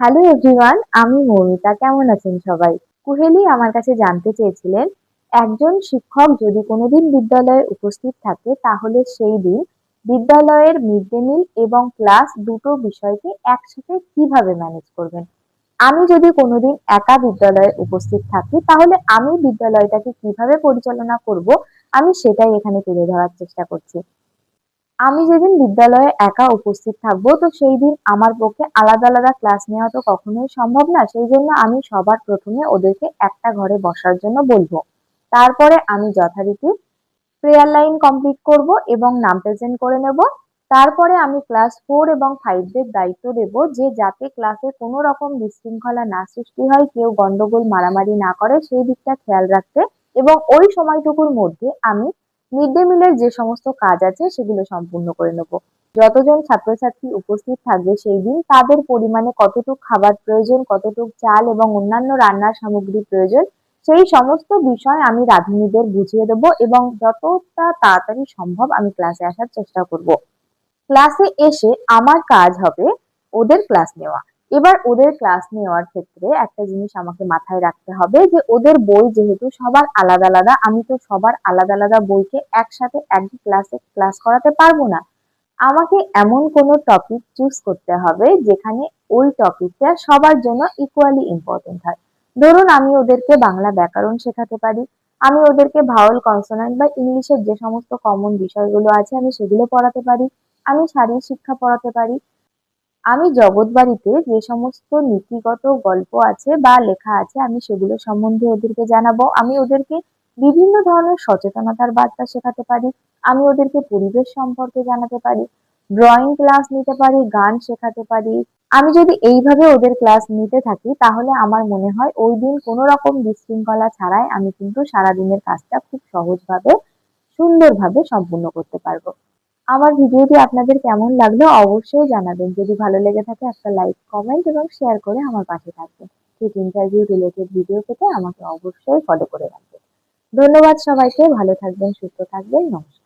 Hello everyone, আমি মৌমিতা। কেমন আছেন সবাই? কুহেলি আমার কাছে জানতে চেয়েছিলেন, একজন শিক্ষক যদি কোনোদিন বিদ্যালয়ে উপস্থিত থাকে তাহলে সেই দিন বিদ্যালয়ের মিড ডে মিল এবং ক্লাস দুটো বিষয়কে একসাথে কিভাবে ম্যানেজ করবেন। আমি যদি কোনোদিন একা বিদ্যালয়ে উপস্থিত থাকি তাহলে আমি বিদ্যালয়টাকে কিভাবে পরিচালনা করব, আমি সেটাই এখানে তুলে ধরার চেষ্টা করছি। আমি যেদিন বিদ্যালয়ে একা উপস্থিত থাকবো তো সেই দিন আমার পক্ষে আলাদা আলাদা ক্লাস নেওয়া তো কখনোই সম্ভব না। সেই জন্য আমি সবার প্রথমে ওদেরকে একটা ঘরে বসার জন্য বলবো। তারপরে আমি যথারীতি প্রেয়ার লাইন কমপ্লিট করব এবং নাম প্রেজেন্ট করে নেব। তারপরে আমি ক্লাস 4 এবং 5 দের দায়িত্ব দেব যে যাতে ক্লাসে কোনো রকম বিশৃঙ্খলা না সৃষ্টি হয়, কেউ গন্ডগোল মারামারি না করে সেই দিকটা খেয়াল রাখতে, এবং ওই সময়টুকুর মধ্যে আমি মিড ডে মিলের যে সমস্ত কাজ আছে সেগুলো সম্পূর্ণ করে নেব। যতজন ছাত্রছাত্রী উপস্থিত থাকবে সেই দিন তাদের পরিমাণে কতটুকু খাবার প্রয়োজন, কতটুকু চাল এবং অন্যান্য রান্নার সামগ্রী প্রয়োজন, সেই সমস্ত বিষয় আমি রাঁধুনিদের বুঝিয়ে দেবো এবং যতটা তাড়াতাড়ি সম্ভব আমি ক্লাসে আসার চেষ্টা করব। ক্লাসে এসে আমার কাজ হবে ওদের ক্লাস নেওয়া। এবার ওদের ক্লাস নেওয়ার ক্ষেত্রে একটা জিনিস আমাকে মাথায় রাখতে হবে যে ওদের বই যেহেতু সবার আলাদা আলাদা, আমি তো সবার আলাদা আলাদা বইকে একসাথে একই ক্লাসে ক্লাস করাতে পারবো না। আমাকে এমন কোনো টপিক চুজ করতে হবে যেখানে ওই টপিকটা সবার জন্য ইকুয়ালি ইম্পর্টেন্ট হয়। ধরুন আমি ওদেরকে বাংলা ব্যাকরণ শেখাতে পারি, আমি ওদেরকে ভাওয়েল কনসোনেন্ট বা ইংলিশের যে সমস্ত কমন বিষয়গুলো আছে আমি সেগুলো পড়াতে পারি, আমি শারীর শিক্ষা পড়াতে পারি, আমি জগৎবাড়িতে যে সমস্ত নীতিগত গল্প আছে বা লেখা আছে আমি সেগুলো সম্বন্ধে ওদেরকে জানাবো, আমি ওদেরকে বিভিন্ন ধরনের সচেতনতার বার্তা শেখাতে পারি, আমি ওদেরকে পরিবেশ সম্পর্কে জানাতে পারি, ড্রয়িং ক্লাস নিতে পারি, গান শেখাতে পারি। আমি যদি এইভাবে ওদের ক্লাস নিতে থাকি তাহলে আমার মনে হয় ওই দিন কোনো রকম বিশৃঙ্খলা ছাড়াই আমি কিন্তু সারাদিনের কাজটা খুব সহজভাবে সুন্দরভাবে সম্পূর্ণ করতে পারবো। আমার ভিডিওটি আপনাদের কেমন লাগলো অবশ্যই জানাবেন। যদি ভালো লেগে থাকে একটা লাইক, কমেন্ট এবং শেয়ার করে আমার পাশে থাকবেন। ঠিক ইন্টারভিউ রিলেটেড ভিডিও পেতে আমাকে অবশ্যই ফলো করে রাখবেন। ধন্যবাদ সবাইকে। ভালো থাকবেন, সুস্থ থাকবেন। নমস্কার।